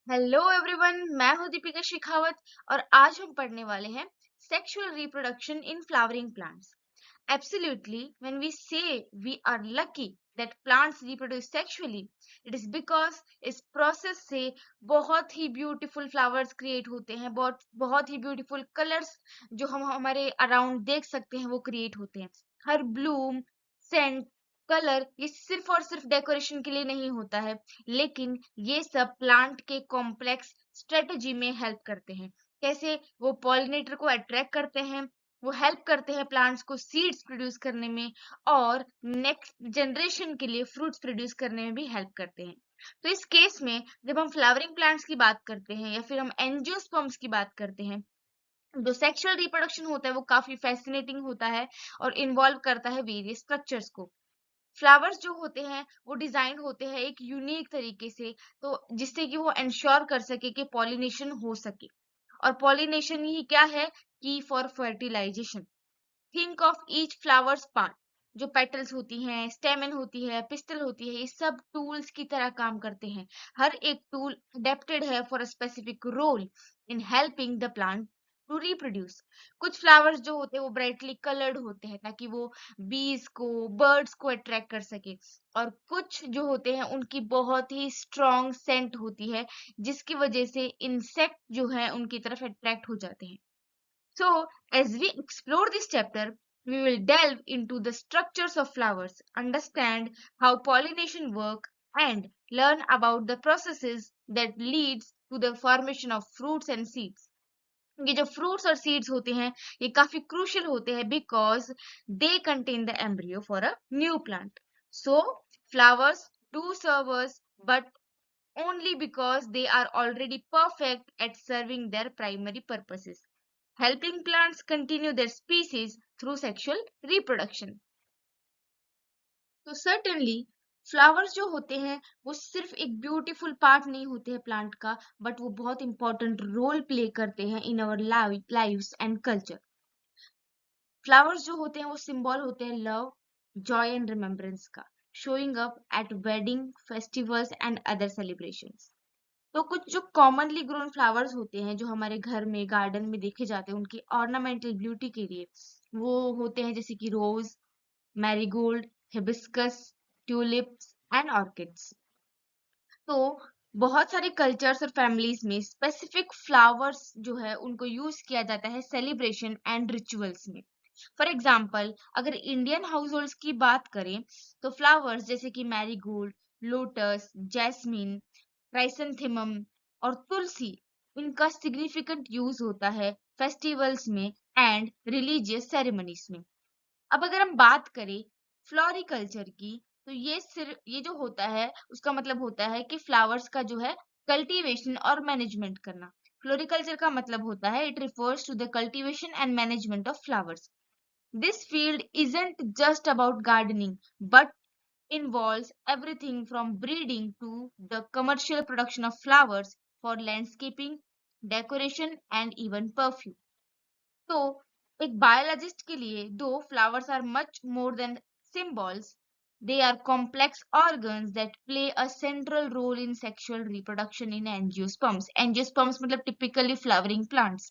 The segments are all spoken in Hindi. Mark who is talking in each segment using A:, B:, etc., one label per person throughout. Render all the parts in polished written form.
A: हेलो एवरीवन, मैं हूं दीपिका शेखावत और आज हम पढ़ने वाले हैं sexual reproduction in flowering plants. Absolutely, when we say we are lucky that plants reproduce sexually, it is because इस प्रोसेस से बहुत ही ब्यूटीफुल फ्लावर्स क्रिएट होते हैं, बहुत बहुत ही ब्यूटीफुल कलर्स जो हम हमारे अराउंड देख सकते हैं वो क्रिएट होते हैं. हर ब्लूम, सेंट, कलर ये सिर्फ और सिर्फ डेकोरेशन के लिए नहीं होता है, लेकिन ये सब प्लांट के कॉम्प्लेक्स स्ट्रेटजी में हेल्प करते हैं. कैसे वो पॉलिनेटर को अट्रैक्ट करते हैं, वो हेल्प करते हैं प्लांट्स को सीड्स प्रोड्यूस करने में और नेक्स्ट जनरेशन के लिए फ्रूट्स प्रोड्यूस करने में भी हेल्प करते हैं. तो इस केस में जब हम फ्लावरिंग प्लांट्स की बात करते हैं या फिर हम एंजियोस्पर्म्स की बात करते हैं, जो सेक्सुअल रिप्रोडक्शन होता है वो काफी फैसिनेटिंग होता है और इन्वॉल्व करता है वेरियस स्ट्रक्चर्स को. फ्लावर्स जो होते हैं वो डिजाइन होते हैं एक यूनिक तरीके से, तो जिससे कि वो इंश्योर कर सके कि पॉलिनेशन हो सके. और पॉलिनेशन ही क्या है कि for fertilization. Think of each flowers part. जो पेटल्स होती हैं, स्टेमन होती है, पिस्टल होती है, ये सब टूल्स की तरह काम करते हैं. हर एक टूल अडेप्टेड है for a specific role in helping the plant to reproduce. कुछ फ्लावर्स जो होते हैं वो ब्राइटली कलर्ड होते हैं ताकि वो बीज को, बर्ड्स को अट्रैक्ट कर सके. और कुछ जो होते हैं उनकी बहुत ही स्ट्रॉन्ग सेंट होती है, जिसकी वजह से इंसेक्ट जो है उनकी तरफ अट्रैक्ट हो जाते हैं. So, as we explore this chapter, we will delve into the structures of flowers, understand how pollination work, and learn about the processes that leads to the formation of fruits and seeds. ये जो fruits और seeds होते हैं ये काफी crucial होते हैं because they contain the embryo for a new plant. So, flowers do serve us, but only because they are already perfect at serving their primary purposes, helping plants continue their species through sexual reproduction. तो certainly फ्लावर्स जो होते हैं वो सिर्फ एक ब्यूटीफुल पार्ट नहीं होते हैं प्लांट का, बट वो बहुत इंपॉर्टेंट रोल प्ले करते हैं in our lives and culture. Flowers जो होते हैं वो सिंबल होते हैं लव, जॉय एंड रिमेम्बरेंस का, showing up at wedding, festivals and other celebrations. तो कुछ जो कॉमनली ग्रोन फ्लावर्स होते हैं जो हमारे घर में गार्डन में देखे जाते हैं उनकी ऑर्नामेंटल ब्यूटी के लिए, वो होते हैं जैसे कि rose, marigold, hibiscus, tulips and orchids. तो बहुत सारे कल्चर्स और फैमिलीज में स्पेसिफिक फ्लावर्स जो है उनको यूज किया जाता है सेलिब्रेशन एंड रिचुअल्स में. फॉर एग्जाम्पल, अगर इंडियन हाउस होल्ड्स की बात करें तो फ्लावर्स जैसे कि मैरीगोल्ड, लोटस, जैस्मिन, क्राइसेंथेमम और तुलसी, इनका सिग्निफिकेंट यूज होता है फेस्टिवल्स में एंड रिलीजियस सेरेमनीज में. अब अगर हम बात करें फ्लोरिकल्चर की, तो ये जो होता है उसका मतलब होता है कि फ्लावर्स का जो है कल्टीवेशन और मैनेजमेंट करना. फ्लोरिकल्चर का मतलब होता है it refers to the cultivation and management of flowers. This field isn't just about gardening, but involves everything from breeding to the commercial production of flowers for landscaping, decoration, and even perfume. तो एक बायोलॉजिस्ट के लिए दो flowers are much more than symbols. They are complex organs that play a central role in sexual reproduction in angiosperms. Angiosperms मतलब typically flowering plants.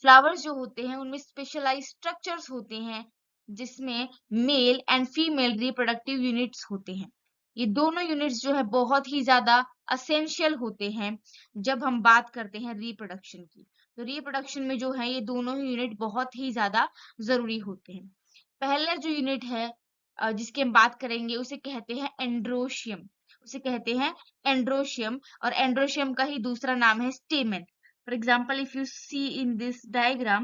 A: फ्लावर्स जो होते हैं उनमें स्पेशलाइज स्ट्रक्चर्स होते हैं जिसमें mail and female reproductive units होते हैं. ये दोनों यूनिट्स जो है बहुत ही ज्यादा असेंशियल होते हैं जब हम बात करते हैं रिप्रोडक्शन की. तो रिप्रोडक्शन में जो है ये दोनों ही यूनिट बहुत ही ज्यादा जरूरी होते हैं. पहला जो यूनिट है जिसकी हम बात करेंगे उसे कहते हैं एंड्रोशियम. उसे कहते हैं एंड्रोशियम, और एंड्रोशियम का ही दूसरा नाम है stamen. For example, if you see in this diagram,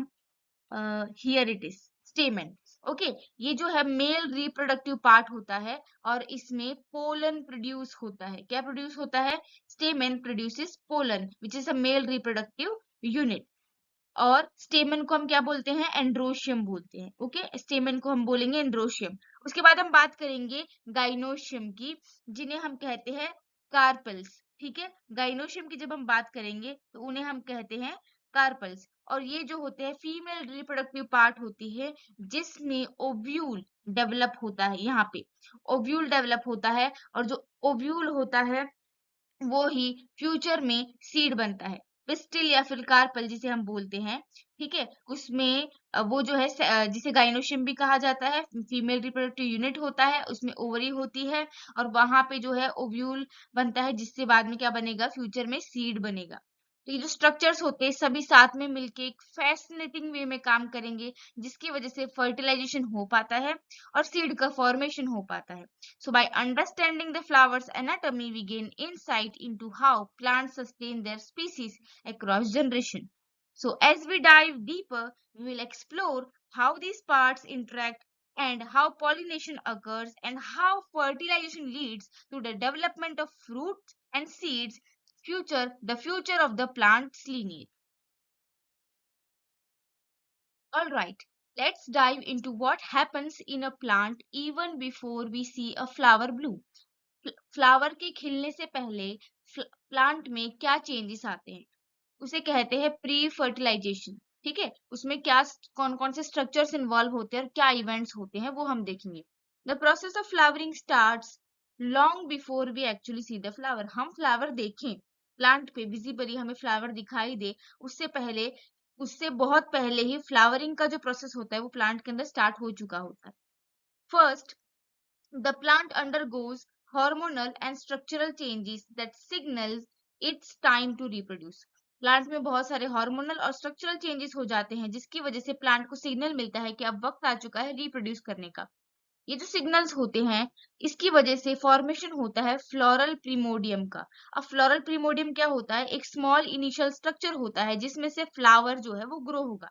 A: here it is stamen. Okay, ये जो है मेल रिप्रोडक्टिव पार्ट होता है और इसमें पोलन प्रोड्यूस होता है. क्या प्रोड्यूस होता है? Stamen produces pollen which is a male reproductive unit. और स्टेमेन को हम क्या बोलते हैं? एंड्रोशियम बोलते हैं. ओके, स्टेमेन को हम बोलेंगे एंड्रोशियम. उसके बाद हम बात करेंगे गाइनोशियम की, जिन्हें हम कहते हैं कार्पल्स. ठीक है, गाइनोशियम की जब हम बात करेंगे तो उन्हें हम कहते हैं कार्पल्स. और ये जो होते हैं फीमेल रिप्रोडक्टिव पार्ट होती है जिसमें ओव्यूल डेवलप होता है. यहाँ पे ओव्यूल डेवलप होता है और जो ओव्यूल होता है वो ही फ्यूचर में सीड बनता है। पिस्टिल या फिर कार्पल जिसे हम बोलते हैं, ठीक है, उसमें वो जो है जिसे गाइनोशियम भी कहा जाता है, फीमेल रिप्रोडक्टिव यूनिट होता है, उसमें ओवरी होती है और वहां पे जो है ओव्यूल बनता है, जिससे बाद में क्या बनेगा, फ्यूचर में सीड बनेगा। तो ये जो स्ट्रक्चर्स होते हैं सभी साथ में मिलके एक फैसिनेटिंग वे में काम करेंगे, जिसकी वजह से फर्टिलाइजेशन हो पाता है और सीड का फॉर्मेशन हो पाता है। So by understanding the flower's anatomy, we gain insight into how plants sustain their species across generation. So as we dive deeper, we will explore how these parts interact and how pollination occurs and how fertilization leads to the development of fruits and seeds, the future of the plant's lineage. Alright, let's dive into what happens in a plant even before we see a flower bloom. Flower के खिलने से पहले प्लांट में क्या चेंजेस आते हैं, उसे कहते हैं प्री फर्टिलाइजेशन। ठीक है, उसमें क्या कौन कौन से स्ट्रक्चर्स इन्वॉल्व होते हैं और क्या इवेंट्स होते हैं वो हम देखेंगे। The process of flowering starts long before we actually see the flower. हम फ्लावर देखें, प्लांट पे विजिबली हमें फ्लावर दिखाई दे, उससे बहुत पहले ही फ्लावरिंग का जो प्रोसेस होता है वो प्लांट के अंदर स्टार्ट हो चुका होता है। First, the plant undergoes hormonal and structural changes that signals its time to reproduce. Plant में बहुत सारे हार्मोनल और स्ट्रक्चरल चेंजेस हो जाते हैं, जिसकी वजह से प्लांट को सिग्नल मिलता है कि अब वक्त आ चुका है रिप्रोड्यूस करने का। ये जो सिग्नल्स होते हैं, इसकी वजह से फॉर्मेशन होता है फ्लोरल प्रीमोडियम का। अब फ्लोरल प्रीमोडियम क्या होता है, एक स्मॉल इनिशियल स्ट्रक्चर होता है जिसमें से फ्लावर जो है वो ग्रो होगा।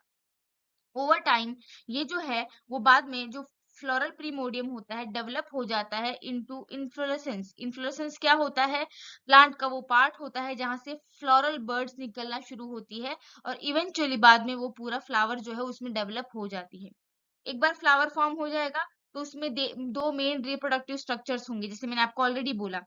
A: ओवर टाइम ये जो है वो बाद में जो फ्लोरल प्रीमोडियम होता है डेवलप हो जाता है इनटू इन्फ्लोरेसेंस। इन्फ्लोरेसेंस क्या होता है, प्लांट का वो पार्ट होता है जहां से फ्लोरल बर्ड्स निकलना शुरू होती है और इवेंचुअली बाद में वो पूरा फ्लावर जो है उसमें डेवलप हो जाती है। एक बार फ्लावर फॉर्म हो जाएगा तो उसमें दो मेन रिप्रोडक्टिव स्ट्रक्चर्स होंगे, जैसे मैंने आपको ऑलरेडी बोला,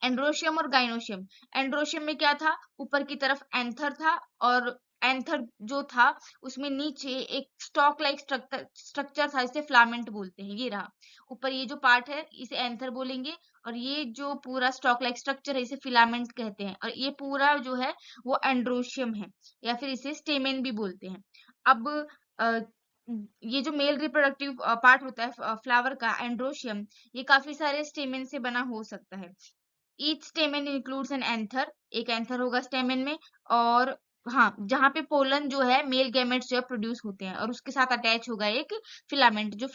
A: एंड्रोशियम और गाइनोशियम। एंड्रोशियम में क्या था, ऊपर की तरफ एंथर था और एंथर जो था उसमें नीचे एक स्टॉक लाइक स्ट्रक्चर था, इसे फ्लामेंट बोलते हैं। ये रहा ऊपर ये जो पार्ट है इसे एंथर बोलेंगे और ये जो पूरा स्टॉक लाइक स्ट्रक्चर है इसे फिलामेंट कहते हैं और ये पूरा जो है वो एंड्रोशियम है या फिर इसे स्टेमेन भी बोलते हैं। अब अ, ये जो मेल रिप्रोडक्टिव पार्ट होता है फ्लावर का, एंड्रोशियम, ये काफी सारे स्टेमेन से बना हो सकता है। Each stamen includes an anther, एक एंथर होगा स्टेमेन में, और हाँ, जहाँ पे पोलन जो है मेल गैमेट्स जो है प्रोड्यूस होते हैं और उसके साथ अटैच होगा एक फिलामेंट जो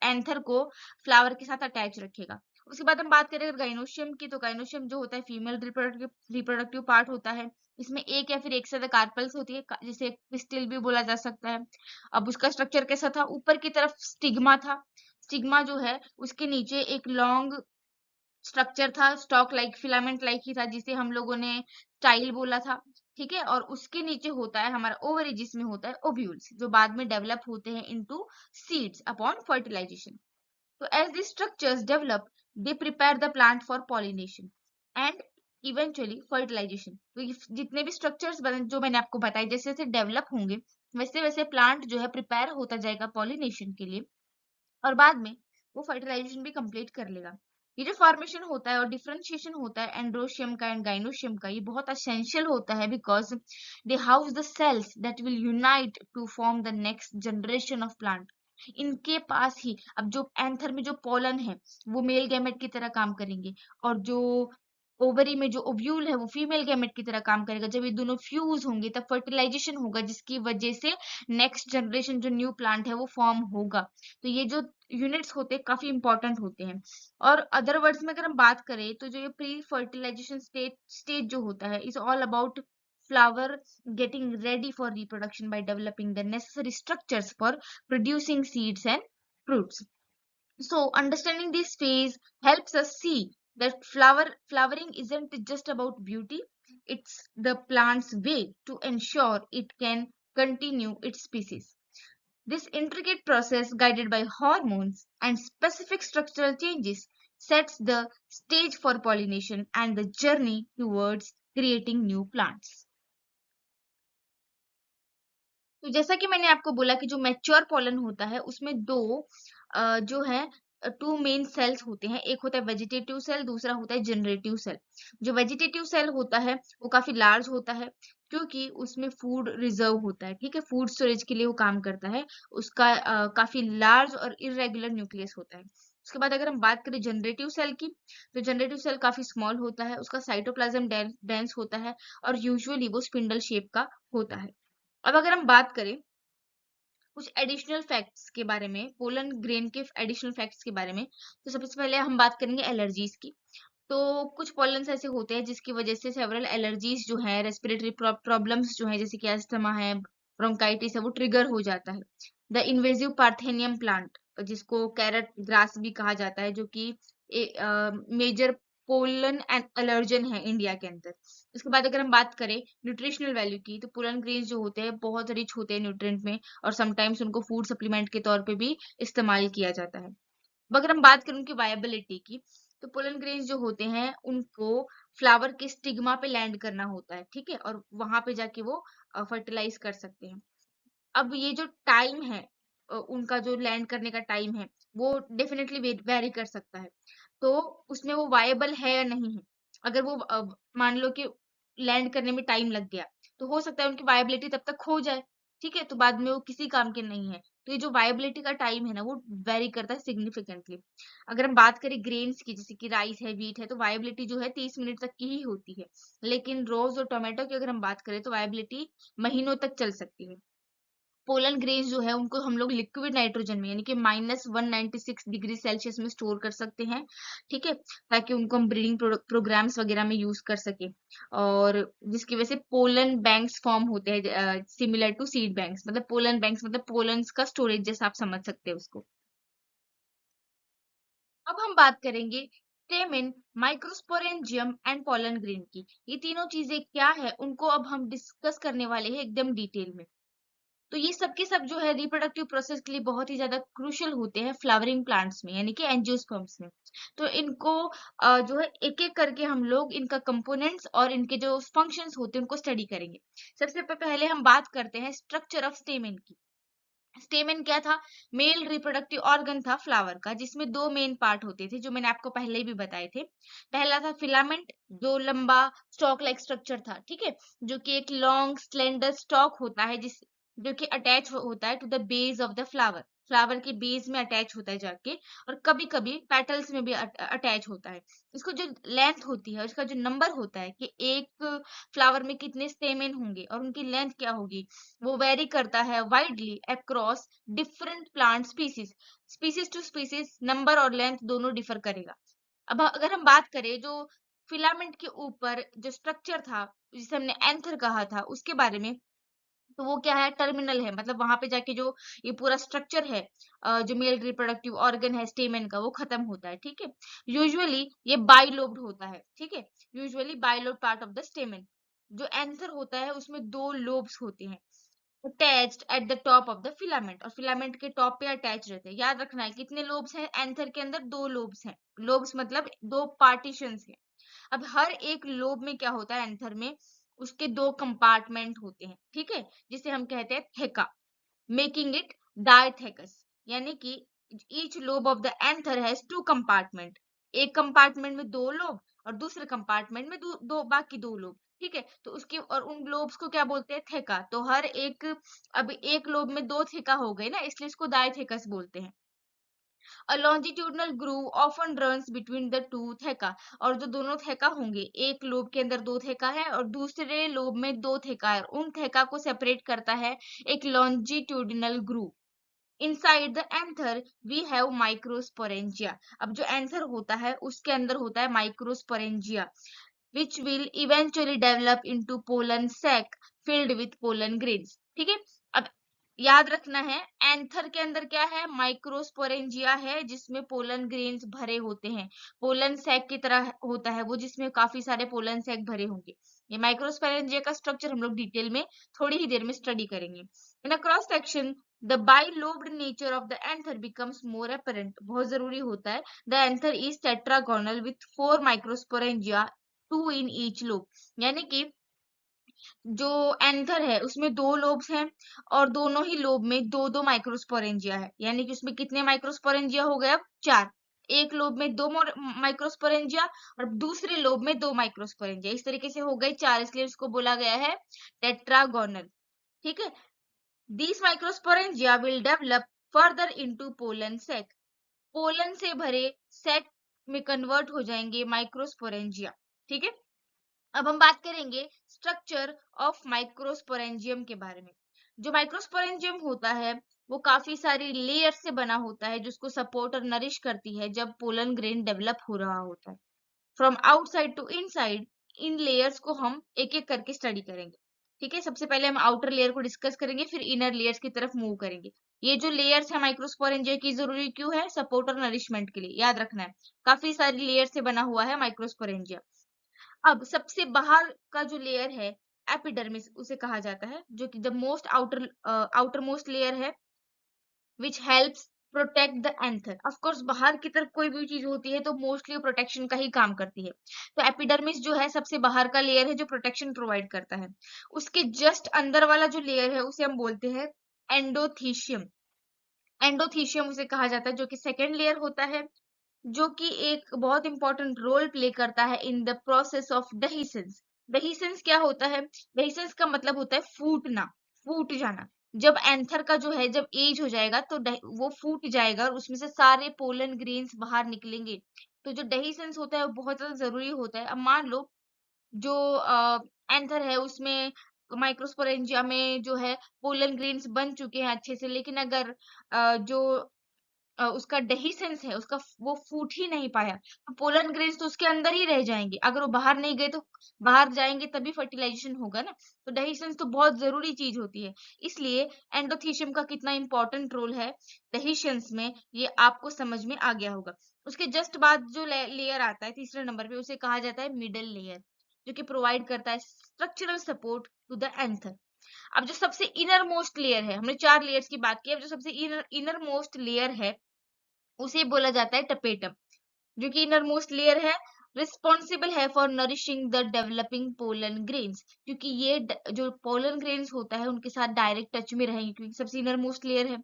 A: एंथर को फ्लावर के साथ अटैच रखेगा। उसके बाद हम बात करें अगर गाइनोशियम की, तो गाइनोशियम जो होता है फीमेल रिप्रोडक्टिव पार्ट होता है। इसमें एक या फिर एक से ज्यादा कार्पल्स होती है, जिसे पिस्टिल भी बोला जा सकता है। अब उसका स्ट्रक्चर कैसा था, ऊपर की तरफ स्टिग्मा था। स्टिग्मा जो है उसके नीचे एक लॉन्ग स्ट्रक्चर था, stock like filament like he था, जिसे हम लोगों ने स्टाइल बोला था। ठीक है, और उसके नीचे होता है हमारा ओवरी, जिसमें होता है ओव्यूल्स, जो बाद में डेवलप होते हैं इनटू सीड्स अपॉन फर्टिलाइजेशन। तो as the structures develop, they prepare the plant for pollination and eventually fertilisation. तो ये जितने भी स्ट्रक्चर्स बने जो मैंने आपको बताए, जैसे जैसे डेवलप होंगे वैसे वैसे प्लांट जो है प्रिपेयर होता जाएगा पॉलिनेशन के लिए और बाद में वो फर्टिलाइजेशन भी कंप्लीट कर लेगा। ये जो फॉर्मेशन होता है और डिफरेंशिएशन होता है एंड्रोशियम का एंड गाइनोशियम का, ये बहुत एसेंशियल होता है because they house the cells that will unite to form the next generation of plant. इनके पास ही अब जो एंथर में जो पोलन है वो मेल गैमेट की तरह काम करेंगे और जो ओवरी में जो ओव्यूल है वो फीमेल गैमेट की तरह काम करेगा। जब ये दोनों फ्यूज होंगे तब फर्टिलाइजेशन होगा, जिसकी वजह से नेक्स्ट जनरेशन जो न्यू प्लांट है वो फॉर्म होगा। तो ये जो यूनिट्स होते हैं काफी इंपॉर्टेंट होते हैं। और अदर वर्ड्स में अगर हम बात करें तो जो ये प्री फर्टिलाइजेशन स्टेज जो होता है is all about flower getting ready for reproduction by developing the necessary structures for producing seeds and fruits. So understanding this phase helps us see that flowering isn't just about beauty, it's the plant's way to ensure it can continue its species. This intricate process, guided by hormones and specific structural changes, sets the stage for pollination and the journey towards creating new plants. तो जैसा कि मैंने आपको बोला कि जो मैच्योर पॉलन होता है उसमें दो जो है टू मेन सेल्स होते हैं, एक होता है वेजिटेटिव सेल, दूसरा होता है जनरेटिव सेल। जो वेजिटेटिव सेल होता है वो काफी लार्ज होता है क्योंकि उसमें फूड रिजर्व होता है, ठीक है, फूड स्टोरेज के लिए वो काम करता है। उसका काफी लार्ज और इरेगुलर न्यूक्लियस होता है। उसके बाद अगर हम बात करें जनरेटिव सेल की, तो जनरेटिव सेल काफी स्मॉल होता है, उसका साइटोप्लाज्म डेंस होता है और यूजुअली वो स्पिंडल शेप का होता है। अब अगर हम बात करें कुछ एडिशनल फैक्ट्स के बारे में, पोलन ग्रेन के एडिशनल फैक्ट्स के बारे में, तो सबसे पहले हम बात करेंगे एलर्जीज की। तो कुछ पॉलन्स ऐसे होते हैं जिसकी वजह से सेवरल एलर्जीज जो है, रेस्पिरेटरी प्रॉब्लम्स जो है, जैसे कि अस्थमा है, ब्रोंकाइटिस है, वो ट्रिगर हो जाता है। द इन्वेजिव पार्थेनियम प्लांट, जिसको कैरेट ग्रास भी कहा जाता है, जो कि मेजर पोलन एंड एलर्जन है इंडिया के अंदर। उसके बाद अगर हम बात करें न्यूट्रिशनल वैल्यू की, तो पोलन ग्रेन्स जो होते हैं बहुत रिच होते हैं न्यूट्रिएंट में, और समटाइम्स उनको फूड सप्लीमेंट के तौर पे भी इस्तेमाल किया जाता है। अब अगर हम बात करें उनकी वायबिलिटी की, तो पोलन ग्रेन्स जो होते हैं उनको फ्लावर के स्टिग्मा पे लैंड करना होता है, ठीक है, और वहां पे जाके वो फर्टिलाइज कर सकते हैं। अब ये जो टाइम है, उनका जो लैंड करने का टाइम है, वो डेफिनेटली वेरी कर सकता है। तो उसमें वो वायबल है या नहीं है। अगर वो मान लो कि लैंड करने में टाइम लग गया, तो हो सकता है उनकी वायबिलिटी तब तक खो जाए, ठीक है, तो बाद में वो किसी काम के नहीं है। तो ये जो वायबिलिटी का टाइम है ना, वो वेरी करता है सिग्निफिकेंटली। अगर हम बात करें ग्रेन्स की, जैसे कि राइस है, व्हीट है, तो वायबिलिटी जो है 30 मिनट तक की ही होती है। लेकिन रोज और टोमेटो की अगर हम बात करें, तो वायबिलिटी महीनों तक चल सकती है। पोलन ग्रेन्स जो है उनको हम लोग लिक्विड नाइट्रोजन में, यानी कि -196 डिग्री सेल्सियस में स्टोर कर सकते हैं, ठीक है, ताकि उनको हम ब्रीडिंग प्रोग्राम्स वगैरह में यूज कर सके। और जिसकी वजह से पोलन बैंक्स फॉर्म होते हैं, सिमिलर टू सीड बैंक्स। मतलब पोलन बैंक्स मतलब पोलन्स का स्टोरेज जैसा आप समझ सकते हैं उसको। अब हम बात करेंगे stamen, microsporangium and pollen grain की। ये तीनों चीजें क्या है उनको अब हम डिस्कस करने वाले हैं एकदम डिटेल में। तो ये सब के सब जो है रिप्रोडक्टिव प्रोसेस के लिए बहुत ही ज्यादा क्रूशियल होते हैं फ्लावरिंग प्लांट्स में, यानी कि एंजियोस्पर्म्स में। तो इनको जो है एक एक करके हम लोग इनका कंपोनेंट्स और इनके जो फंक्शंस होते हैं उनको स्टडी करेंगे। सबसे पहले हम बात करते हैं स्ट्रक्चर ऑफ स्टेमेन की। स्टेमेन क्या था? मेल रिप्रोडक्टिव ऑर्गन था फ्लावर का, जिसमें दो मेन पार्ट होते थे जो मैंने आपको पहले ही भी बताए थे। पहला था फिलामेंट, जो लंबा स्टॉक लाइक स्ट्रक्चर था, ठीक है, जो कि एक लॉन्ग स्लेंडर स्टॉक होता है, जिस जो कि अटैच होता है to the base of the flower, flower के बेस में अटैच होता है जाके, और कभी कभी पेटल्स में भी अटैच होता है। इसको जो लेंथ होती है, इसका जो नंबर होता है कि एक फ्लावर में कितने स्टेमेन होंगे और उनकी लेंथ क्या होगी, वो वेरी करता है widely across different plant species. Species to species number और लेंथ दोनों डिफर करेगा। अब अगर हम बात करें जो फिलामेंट के ऊपर जो स्ट्रक्चर था, जिसे हमने एंथर कहा था, उसके बारे में, तो वो क्या है? टर्मिनल है, मतलब वहां पे जाके जो ये पूरा स्ट्रक्चर है, जो मेल रिप्रोडक्टिव ऑर्गन है स्टेमेन का, वो खत्म होता है, ठीक है। यूजुअली ये बाइलोब्ड होता है, ठीक है, usually bilobed part of the stamen. जो एंथर होता है उसमें दो लोब्स होते हैं attached at the top of the filament, और फिलामेंट के टॉप पे अटैच रहते हैं। याद रखना है कितने लोब्स हैं एंथर के अंदर? दो लोब्स हैं। लोब्स मतलब दो पार्टीशंस हैं। अब हर एक लोब में क्या होता है एंथर में? उसके दो कंपार्टमेंट होते हैं, ठीक है, जिसे हम कहते हैं थेका, मेकिंग इट डायथेकस। यानी कि each lobe of the anther has two compartment. एक कंपार्टमेंट में दो लोब और दूसरे कंपार्टमेंट में दो बाकी दो लोब, ठीक है, तो उसकी और उन लोब्स को क्या बोलते हैं? थेका। तो हर एक, अब एक लोब में दो थेका हो गए ना, इसलिए इसको डायथेकस बोलते हैं। A longitudinal groove often runs between the two theca, और जो दोनों थेका होंगे, एक लोब के अंदर दो थेका है और दूसरे लोब में दो थेका है, उन थेका को सेपरेट करता है एक longitudinal groove। Inside the anther we have microsporangia. अब जो एंथर होता है उसके अंदर होता है microsporangia, which will eventually develop into pollen sac filled with pollen grains, ठीक है। अब याद रखना है एंथर के अंदर क्या है? माइक्रोस्पोरेंजिया है, जिसमें पोलन ग्रेन्स भरे होते हैं। पोलन सैक की तरह होता है वो, जिसमें काफी सारे पोलन सैक भरे होंगे। ये माइक्रोस्पोरेंजिया का स्ट्रक्चर हम लोग डिटेल में थोड़ी ही देर में स्टडी करेंगे। In a cross section the bilobed nature of the anther becomes more apparent. बहुत जरूरी होता है। The anther is tetragonal with 4 microsporangia, 2 in each lobe. यानी कि जो एंथर है उसमें 2 लोब्स हैं और दोनों ही लोब में 2-2 माइक्रोस्पोरेंजिया है, यानी कि उसमें कितने माइक्रोस्पोरेंजिया हो गए अब 4। एक लोब में 2 माइक्रोस्पोरेंजिया और दूसरे लोब में 2 माइक्रोस्पोरेंजिया, इस तरीके से हो गए 4, इसलिए इसको बोला गया है टेट्रागोनल। ठीक है। These microsporangia will develop further into pollen sac. Pollen से भरे सेक में कन्वर्ट हो जाएंगे माइक्रोस्पोरेंजिया। ठीक है। अब हम बात करेंगे स्ट्रक्चर ऑफ माइक्रोस्पोरेंजियम के बारे में। जो माइक्रोस्पोरेंजियम होता है वो काफी सारी लेयर से बना होता है, जिसको सपोर्ट और नरिश करती है जब पोलन ग्रेन डेवलप हो रहा होता है। फ्रॉम आउटसाइड टू इनसाइड, इन लेयर्स को हम एक एक करके स्टडी करेंगे। ठीक है। सबसे पहले हम आउटर लेयर को डिस्कस करेंगे, फिर इनर लेयर्स की तरफ मूव करेंगे। ये जो लेयर्स है माइक्रोस्पोरेंजिया की जरूरी क्यों है? सपोर्ट और नरिशमेंट के लिए, याद रखना है। काफी सारी लेयर से बना हुआ है माइक्रोस्पोरेंजिया। अब सबसे बाहर का जो लेयर है एपिडर्मिस उसे कहा जाता है, जो कि the most outer most layer है, which helps protect the anther. Of course बाहर की तरफ कोई भी चीज होती है तो मोस्टली प्रोटेक्शन का ही काम करती है। तो एपिडर्मिस जो है सबसे बाहर का लेयर है जो प्रोटेक्शन प्रोवाइड करता है। उसके जस्ट अंदर वाला जो लेयर है उसे हम बोलते हैं एंडोथीशियम। एंडोथीशियम उसे कहा जाता है, जो कि सेकेंड लेयर होता है, जो कि एक बहुत इंपॉर्टेंट रोल प्ले करता है इन द प्रोसेस ऑफ डहीसेंस। डहीसेंस क्या होता है? डहीसेंस का मतलब होता है फूटना, फूट जाना। जब एंथर का जो है जब एज हो जाएगा तो वो फूट जाएगा और उसमें से सारे पोलन ग्रेन्स बाहर निकलेंगे। तो जो डहीसेंस होता है वो बहुत ज्यादा जरूरी होता है। अब मान लो जो एंथर है उसमें माइक्रोस्पोरेंजिया में जो है पोलन ग्रेन्स बन चुके हैं अच्छे से, लेकिन अगर जो उसका डेहिसेंस है उसका वो फूट ही नहीं पाया तो पोलन ग्रेन्स तो उसके अंदर ही रह जाएंगे। अगर वो बाहर नहीं गए तो बाहर जाएंगे तभी फर्टिलाइजेशन होगा ना। तो डेहिसेंस तो बहुत जरूरी चीज होती है, इसलिए एंडोथीशियम का कितना इंपॉर्टेंट रोल है डेहिसेंस में ये आपको समझ में आ गया होगा। उसके जस्ट बाद जो लेयर आता है तीसरे नंबर पे उसे कहा जाता है मिडल लेयर, जो कि प्रोवाइड करता है structural support to the anther. अब जो सबसे इनर मोस्ट लेयर है, हमने 4 लेयर्स की बात की, अब जो सबसे इनर मोस्ट लेयर है उसे बोला जाता है टपेटम, जो कि इनर मोस्ट लेयर है, रिस्पॉन्सिबल है for nourishing the developing pollen grains, क्योंकि ये जो पोलन ग्रेन्स होता है उनके साथ डायरेक्ट टच में रहेंगे क्योंकि सबसे इनर मोस्ट लेयर है।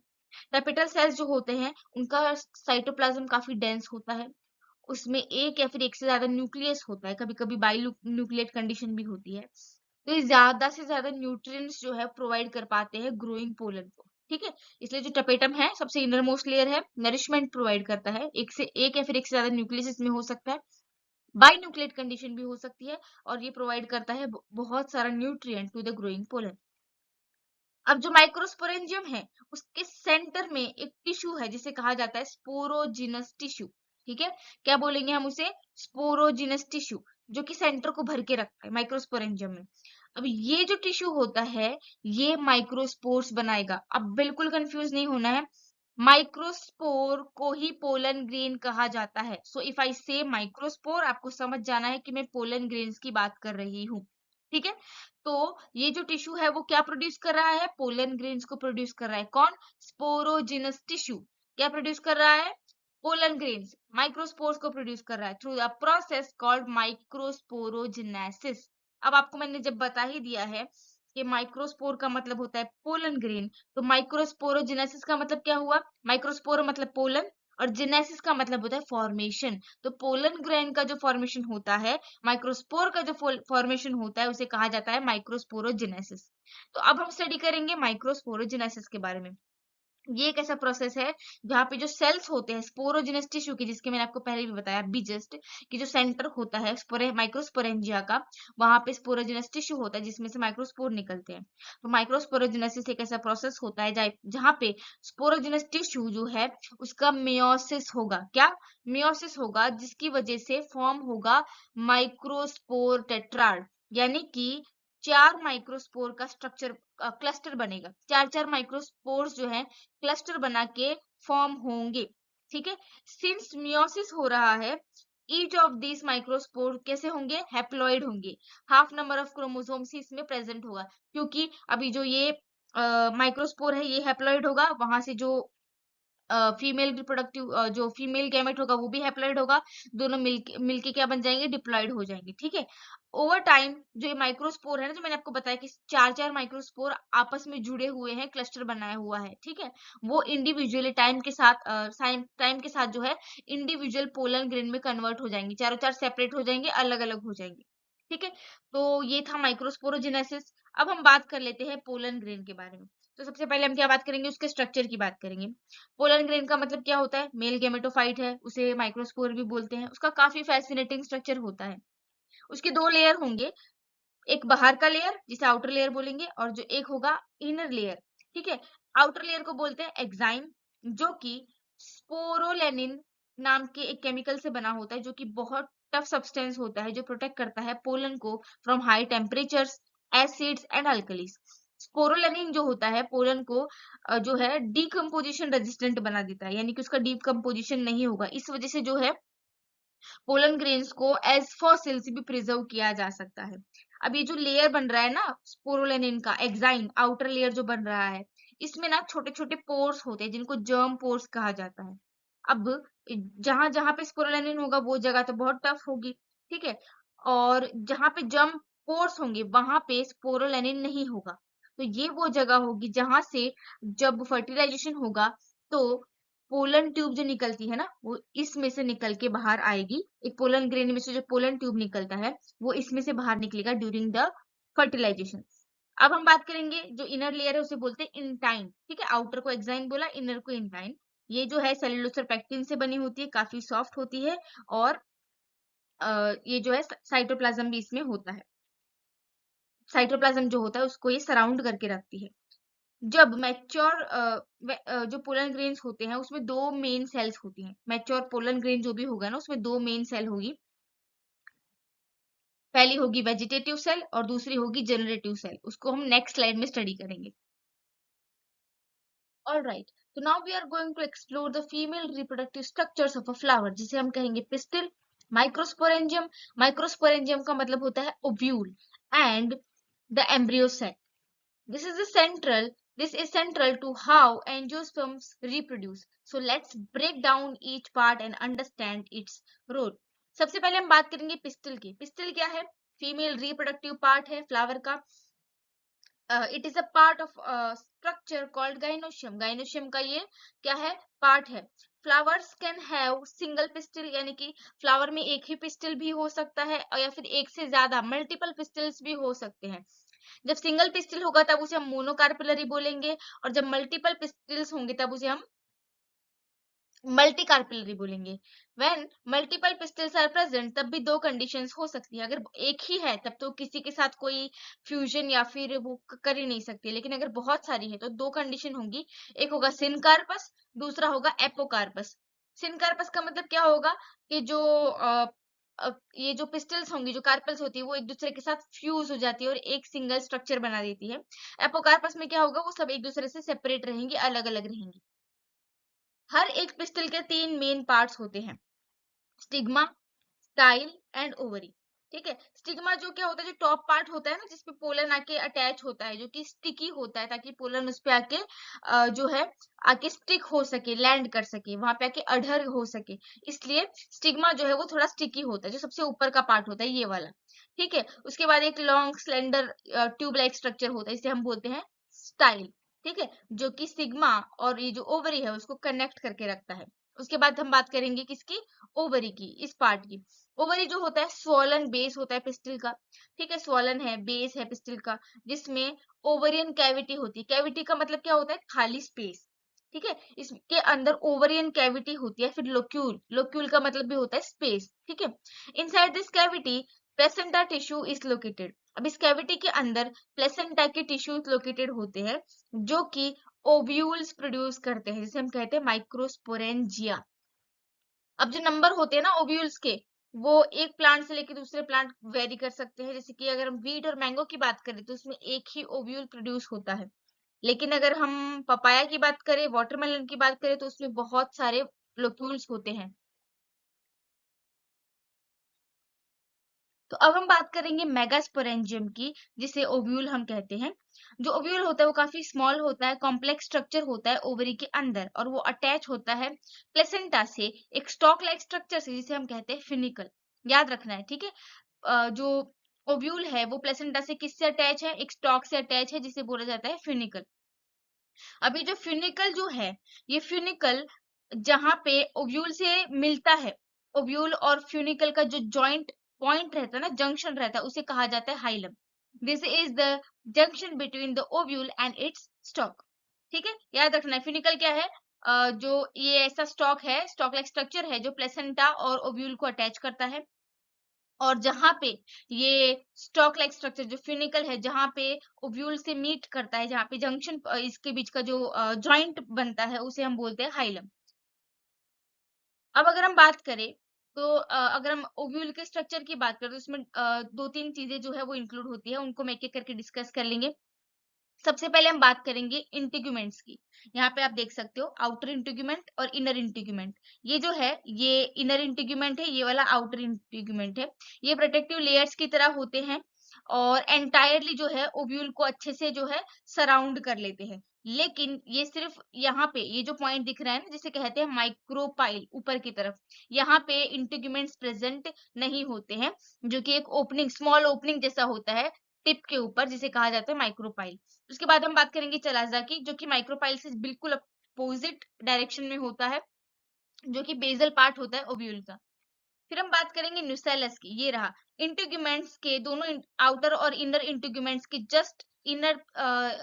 A: टपेटल सेल्स जो होते हैं उनका साइटोप्लाज्म काफी डेंस होता है, उसमें एक या फिर एक से ज्यादा न्यूक्लियस होता है, कभी कभी बाई न्यूक्लिएट कंडीशन भी होती है। तो ये ज्यादा से ज्यादा न्यूट्रिएंट्स जो है प्रोवाइड कर पाते हैं ग्रोइंग पोलन को। ठीक है। इसलिए जो टपेटम है सबसे इनर मोस्ट लेयर है, नरिशमेंट प्रोवाइड करता है, एक या फिर एक से ज्यादा न्यूक्लियस इसमें हो सकता है, बाई न्यूक्लिएट कंडीशन भी हो सकती है, और ये प्रोवाइड करता है बहुत सारा nutrient to the growing pollen. अब जो माइक्रोस्पोरेंजियम है उसके सेंटर में एक टिश्यू है जिसे कहा जाता है स्पोरोजिनस टिश्यू। ठीक है। क्या बोलेंगे हम उसे? स्पोरोजिनस टिश्यू, जो कि सेंटर को भर के रखता है माइक्रोस्पोरेंजियम में। अब ये जो टिश्यू होता है ये माइक्रोस्पोर्स बनाएगा। अब बिल्कुल कंफ्यूज नहीं होना है, माइक्रोस्पोर को ही पोलन ग्रेन कहा जाता है। सो इफ आई से माइक्रोस्पोर, आपको समझ जाना है कि मैं पोलन ग्रेन्स की बात कर रही हूँ। ठीक है। तो ये जो टिश्यू है वो क्या प्रोड्यूस कर रहा है? पोलन ग्रेन्स को प्रोड्यूस कर रहा है। कौन? Sporogenous tissue. क्या प्रोड्यूस कर रहा है? पोलन ग्रेन्स, माइक्रोस्पोर्स को प्रोड्यूस कर रहा है थ्रू अ प्रोसेस कॉल्ड माइक्रोस्पोरोजिनेसिस। अब आपको मैंने जब बता ही दिया है कि माइक्रोस्पोर का मतलब होता है पोलन ग्रेन, तो माइक्रोस्पोरोजिनेसिस का मतलब क्या हुआ? माइक्रोस्पोर मतलब पोलन और जेनेसिस का मतलब होता है फॉर्मेशन। तो पोलन ग्रेन का जो फॉर्मेशन होता है, माइक्रोस्पोर का जो फॉर्मेशन होता है उसे कहा जाता है माइक्रोस्पोरोजेनेसिस। तो अब हम स्टडी करेंगे माइक्रोस्पोरोजेनेसिस के बारे में। ये एक ऐसा प्रोसेस है जहाँ पे जो सेल्स होते हैं स्पोरोजिनस टिश्यू के, जिसके मैंने आपको पहले भी बताया अभी जस्ट, कि जो सेंटर होता है माइक्रोस्पोरेंजिया का, वहां पे स्पोरोजिनस टिश्यू होता है जिसमें से माइक्रोस्पोर निकलते हैं। तो माइक्रोस्पोरोजिनेसिस एक ऐसा प्रोसेस होता है जहाँ पे स्पोरोजिनस टिश्यू जो है उसका मेयोसिस होगा। क्या? मेयोसिस होगा, जिसकी वजह से फॉर्म होगा माइक्रोस्पोर टेट्राड, यानी कि 4 माइक्रोस्पोर का स्ट्रक्चर क्लस्टर बनेगा। 4 माइक्रोस्पोर्स जो है क्लस्टर बना के फॉर्म होंगे। ठीक है। सिंस मियोसिस हो रहा है, ईच ऑफ दिस माइक्रोस्पोर कैसे होंगे? हैप्लॉइड होंगे। हाफ नंबर ऑफ क्रोमोसोम्स ही इसमें प्रेजेंट होगा, क्योंकि अभी जो ये माइक्रोस्पोर है ये हैप्लॉइड होगा, वहां से जो फीमेल रिप्रोडक्टिव जो फीमेल गैमेट होगा वो भी हैप्लॉइड होगा, दोनों मिलके मिलके क्या बन जाएंगे, डिप्लॉइड हो जाएंगे, ठीक है। ओवर टाइम जो ये माइक्रोस्पोर है ना, जो मैंने आपको बताया कि चार चार माइक्रोस्पोर आपस में जुड़े हुए हैं, क्लस्टर बनाया हुआ है, ठीक है, वो इंडिविजुअली टाइम के साथ टाइम के साथ जो है इंडिविजुअल पोलन ग्रेन में कन्वर्ट हो जाएंगे, चारों चार सेपरेट हो जाएंगे, अलग अलग हो जाएंगे, ठीक है। तो ये था माइक्रोस्पोरोजेनेसिस। अब हम बात कर लेते हैं पोलन ग्रेन के बारे में। तो सबसे पहले हम क्या बात करेंगे, उसके स्ट्रक्चर की बात करेंगे। पोलन ग्रेन का मतलब क्या होता है, मेल गेमेटोफाइट है, उसे माइक्रोस्पोर भी बोलते हैं, उसका काफी फैसिनेटिंग स्ट्रक्चर होता है। उसके दो लेयर होंगे, एक बाहर का लेयर जिसे आउटर लेयर बोलेंगे, और जो एक होगा इनर लेयर, ठीक है। आउटर लेयर को बोलते हैं एक्साइम, जो कि स्पोरोलेनिन नाम के एक केमिकल से बना होता है, जो कि बहुत टफ सब्सटेंस होता है, जो प्रोटेक्ट करता है पोलन को from high temperatures, acids and alkalies. Sporopollenin जो होता है पोलन को जो है डीकम्पोजिशन रेजिस्टेंट बना देता है, यानी कि उसका डीकम्पोजिशन नहीं होगा, इस वजह से जो है पोलन ग्रेन्स को एज फॉसिल्स भी प्रिजर्व किया जा सकता है। अब ये जो लेयर बन रहा है ना स्पोरोलेनिन का, एक्साइन आउटर लेयर जो बन रहा है, इसमें ना छोटे छोटे पोर्स होते हैं जिनको जर्म पोर्स कहा जाता है। अब जहां जहां पे स्पोरोलेनिन होगा वो जगह तो बहुत टफ होगी, ठीक है, और जहां पे जर्म पोर्स होंगे वहां पे स्पोरोलेनिन नहीं होगा। तो ये वो जगह होगी जहां से जब फर्टिलाइजेशन होगा तो पोलन ट्यूब जो निकलती है ना, वो इसमें से निकल के बाहर आएगी। एक पोलन ग्रेन में से जो पोलन ट्यूब निकलता है वो इसमें से बाहर निकलेगा ड्यूरिंग द फर्टिलाइजेशन। अब हम बात करेंगे जो इनर लेयर है उसे बोलते हैं इंटाइन, ठीक है, आउटर को एक्साइन बोला, इनर को इंटाइन। ये जो है सेलुलोसर पेक्टिन से बनी होती है, काफी सॉफ्ट होती है, और ये जो है साइटोप्लाज्म भी इसमें होता है। साइटोप्लाज्म जो होता है उसको ये सराउंड करके रखती है। जब मैच्योर जो पोलन ग्रेन्स होते हैं उसमें दो मेन सेल्स होती हैं। मैच्योर पोलन ग्रेन जो भी होगा ना उसमें दो मेन सेल होगी, पहली होगी वेजिटेटिव सेल और दूसरी होगी जनरेटिव सेल, उसको हम नेक्स्ट स्लाइड में स्टडी करेंगे। ऑलराइट, तो now we are going to explore the female reproductive structures of a flower, जिसे हम कहेंगे पिस्टिल, माइक्रोस्पोरेंजियम। माइक्रोस्पोरेंजियम का मतलब होता है ovule and the embryo set. This is the central. This is central to how angiosperms reproduce. So let's break down each part and understand its role. सबसे पहले हम बात करेंगे पिस्टल की। पिस्टल क्या है? फीमेल रिप्रोडक्टिव पार्ट है फ्लावर का। It is a part of structure called gynoecium. Gynoecium का ये क्या है? पार्ट है। Flowers can have single pistol, यानी कि फ्लावर में एक ही पिस्टल भी हो सकता है, और या फिर एक से ज्यादा मल्टीपल पिस्टल्स भी हो सकते हैं। जब सिंगल पिस्टल होगा तब उसे हम मोनोकार्पिलरी बोलेंगे, और जब मल्टीपल पिस्टल्स होंगे तब उसे हम मल्टी कार्पिलरी बोलेंगे। When multiple pistils are present तब भी दो कंडीशंस हो सकती है। अगर एक ही है तब तो किसी के साथ कोई फ्यूजन या फिर वो कर ही नहीं सकती, लेकिन अगर बहुत सारी है तो दो कंडीशन होंगी, एक होगा सिनकार्पस, दूसरा होगा एपोकार्पस। सिनकार्पस का मतलब क्या होगा कि जो ये जो पिस्टल्स होंगी, जो कार्पल्स होती है वो एक दूसरे के साथ फ्यूज हो जाती है और एक सिंगल स्ट्रक्चर बना देती है। एपोकार्पस में क्या होगा, वो सब एक दूसरे से सेपरेट रहेंगी, अलग अलग रहेंगी। हर एक पिस्टल के तीन मेन पार्ट्स होते हैं, स्टिग्मा, स्टाइल एंड ओवरी, ठीक है। स्टिग्मा जो क्या होता है, जो टॉप पार्ट होता है ना जिसपे पोलन आके अटैच होता है, जो कि स्टिकी होता है, ताकि पोलन उस पे आके जो है आके स्टिक हो सके, लैंड कर सके, वहां पे आके अडहर हो सके, इसलिए स्टिग्मा जो है वो थोड़ा स्टिकी होता है, जो सबसे ऊपर का पार्ट होता है ये वाला, ठीक है। उसके बाद एक long slender tube like structure होता है, इसे हम बोलते हैं स्टाइल, ठीक है, जो कि सिग्मा और ये जो ओवरी है उसको कनेक्ट करके रखता है। उसके बाद हम बात करेंगे किसकी, ओवरी की, इस पार्ट की। ओवरी जो होता है स्वॉलन बेस होता है पिस्टल का, ठीक है, स्वॉलन है, बेस है पिस्टल का, जिसमें ओवरियन कैविटी होती है। कैविटी का मतलब क्या होता है, खाली स्पेस, ठीक है, इसके अंदर ओवरियन कैविटी होती है। फिर लोक्यूल, लोक्यूल का मतलब भी होता है स्पेस, ठीक है। Inside this cavity placenta tissue is located. अब इस कैविटी के अंदर प्लेसेंटा के टिश्यूज लोकेटेड होते हैं, जो कि ओव्यूल्स प्रोड्यूस करते हैं, जिसे हम कहते हैं माइक्रोस्पोरेंजिया। अब जो नंबर होते हैं ना ओव्यूल्स के, वो एक प्लांट से लेकर दूसरे प्लांट वेरी कर सकते हैं। जैसे कि अगर हम वीट और मैंगो की बात करें तो उसमें एक ही ओव्यूल प्रोड्यूस होता है, लेकिन अगर हम पपाया की बात करें, वाटरमेलन की बात करें, तो उसमें बहुत सारे लोक्यूल्स होते हैं। तो अब हम बात करेंगे मेगास्पोरेंजियम की, जिसे ओव्यूल हम कहते हैं। जो ओव्यूल होता है वो काफी स्मॉल होता है, कॉम्प्लेक्स स्ट्रक्चर होता है ओवरी के अंदर, और वो अटैच होता है प्लेसेंटा से एक स्टॉक लाइक स्ट्रक्चर से, जिसे हम कहते हैं फिनिकल। याद रखना है, ठीक है। जो ओव्यूल है वो प्लेसेंटा से किससे अटैच है? एक स्टॉक से अटैच है, जिसे बोला जाता है फिनिकल। अभी जो फ्यूनिकल जो है, ये फ्यूनिकल जहां पे ओव्यूल से मिलता है, ओव्यूल और फ्यूनिकल का जो जॉइंट पॉइंट रहता है ना, जंक्शन रहता है, उसे कहा जाता है hilum. This is the junction between the ovule and it's stock. ठीक है, याद रखना है फ्यूनिकल क्या है। जो ये ऐसा स्टॉक है, स्टॉक लाइक स्ट्रक्चर है जो प्लेसेंटा और ओव्यूल को अटैच करता है, और जहां पे ये स्टॉक लाइक स्ट्रक्चर जो फ्यूनिकल है, जहां पे ओव्यूल से मीट करता है, जहां पे जंक्शन इसके बीच का जो जॉइंट बनता है, उसे हम बोलते हैं हाइलम। अब अगर हम बात करें, तो अगर हम ओव्यूल के स्ट्रक्चर की बात करें, तो उसमें दो तीन चीजें जो है वो इंक्लूड होती है, उनको हम एक एक करके डिस्कस कर लेंगे। सबसे पहले हम बात करेंगे इंटीग्यूमेंट्स की। यहाँ पे आप देख सकते हो आउटर इंटीग्यूमेंट और इनर इंटीग्यूमेंट। ये जो है ये इनर इंटीग्यूमेंट है, ये वाला आउटर इंटीग्यूमेंट है। ये प्रोटेक्टिव लेयर्स की तरह होते हैं और एंटायरली जो है ओव्यूल को अच्छे से जो है सराउंड कर लेते हैं। लेकिन ये सिर्फ यहाँ पे ये जो पॉइंट दिख रहा है ना, जिसे कहते हैं माइक्रोपाइल, ऊपर की तरफ, यहाँ पे इंटीग्यूमेंट्स प्रेजेंट नहीं होते हैं, जो कि एक ओपनिंग, स्मॉल ओपनिंग जैसा होता है टिप के ऊपर, जिसे कहा जाता है माइक्रोपाइल। उसके बाद हम बात करेंगे चलाजा की, जो कि माइक्रोपाइल से बिल्कुल अपोजिट डायरेक्शन में होता है, जो कि बेसल पार्ट होता है ओव्यूल का। फिर हम बात करेंगे न्यूसेलस की। ये रहा इंटीग्यूमेंट्स के दोनों आउटर और इनर इंटीग्यूमेंट्स के जस्ट इनर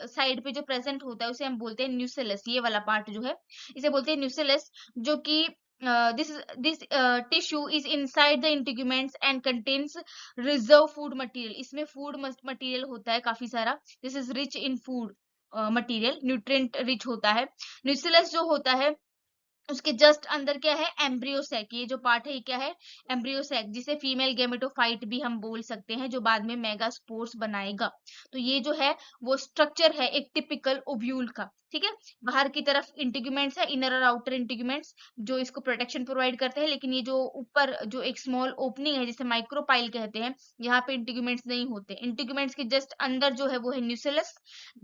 A: साइड पे जो प्रेजेंट होता है, उसे हम बोलते हैं न्यूसेलस। ये वाला पार्ट जो है, इसे बोलते हैं न्यूसेलस, जो कि this tissue is inside the integuments and contains reserve food material. इसमें फूड मटेरियल होता है काफी सारा। This is rich in food material, nutrient rich होता है। न्यूसेलस जो होता है, उसके जस्ट अंदर क्या है? Embryo sac. ये जो पार्ट है ये क्या है? एम्ब्रियो सैक, जिसे फीमेल गेमेटोफाइट भी हम बोल सकते हैं, जो बाद में मेगास्पोर्स बनाएगा। तो ये जो है वो स्ट्रक्चर है एक टिपिकल ओव्यूल का। ठीक है, बाहर की तरफ इंटीग्यूमेंट्स है, इनर और आउटर इंटीग्यूमेंट्स, जो इसको प्रोटेक्शन प्रोवाइड करते हैं। लेकिन ये जो ऊपर जो एक स्मॉल ओपनिंग है, जिसे माइक्रोपाइल कहते हैं, यहाँ पे इंटीग्यूमेंट्स नहीं होते। इंटीग्यूमेंट्स के जस्ट अंदर जो है वो है न्यूसेलस,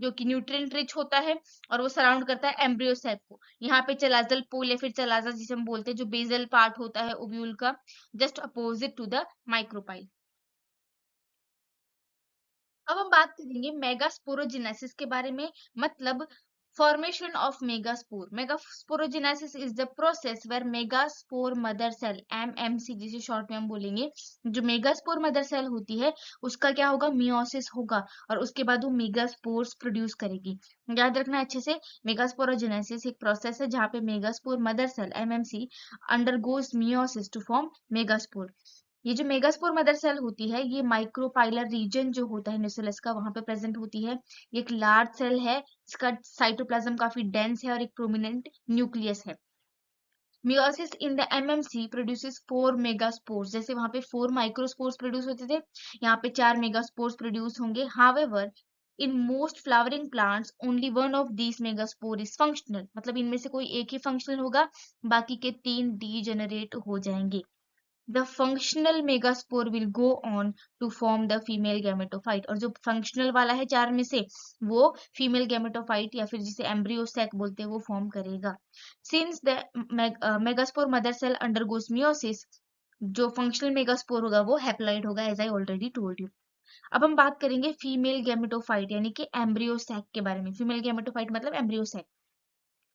A: जो कि न्यूट्रिएंट रिच होता है, और वो सराउंड करता है एम्ब्रियो सैक को। यहाँ पे चलाजल पोल या फिर चलाजा जिसे हम बोलते हैं, जो बेसल पार्ट होता है ओव्यूल का, just opposite to the micropyle. अब हम बात करेंगे मेगास्पोरोजेनेसिस के बारे में, मतलब formation of megaspore. Megasporogenesis is the process where megaspore mother cell, MMC जिसे शॉर्ट में हम बोलेंगे, जो मेगास्पोर मदर सेल होती है, उसका क्या होगा? मियोसिस होगा, और उसके बाद वो मेगास्पोर्स प्रोड्यूस करेगी। याद रखना अच्छे से, मेगास्पोरोजेनेसिस एक प्रोसेस है जहाँ पे megaspore mother cell, MMC, undergoes meiosis to form megaspore. ये जो मेगास्पोर मदर सेल होती है, ये माइक्रोपाइलर रीजन जो होता है न्यूसेलस का, वहां पे प्रेजेंट होती है। ये एक लार्ज सेल है, इसका साइटोप्लाज्म काफी डेंस है और एक प्रोमिनेंट न्यूक्लियस है। Meiosis in the MMC produces 4 megaspores. जैसे वहां पे 4 माइक्रोस्पोर्स प्रोड्यूस होते थे, यहाँ पे 4 मेगास्पोर्स प्रोड्यूस होंगे। However in most flowering plants only one of these megaspore is functional, मतलब इनमें से कोई एक ही फंक्शनल होगा, बाकी के 3 डीजेनरेट हो जाएंगे। The functional megaspore will go on to form the female gametophyte, और जो functional वाला है 4 में से, वो female gametophyte या फिर जिसे embryo sac बोलते हैं, वो फॉर्म करेगा। Since the megaspore mother cell undergoes meiosis, जो functional megaspore होगा वो haploid होगा, as I already told you। अब हम बात करेंगे फीमेल गैमेटोफाइट यानी कि एम्ब्रियो सैक के बारे में। फीमेल गैमेटोफाइट मतलब एम्ब्रियो सैक।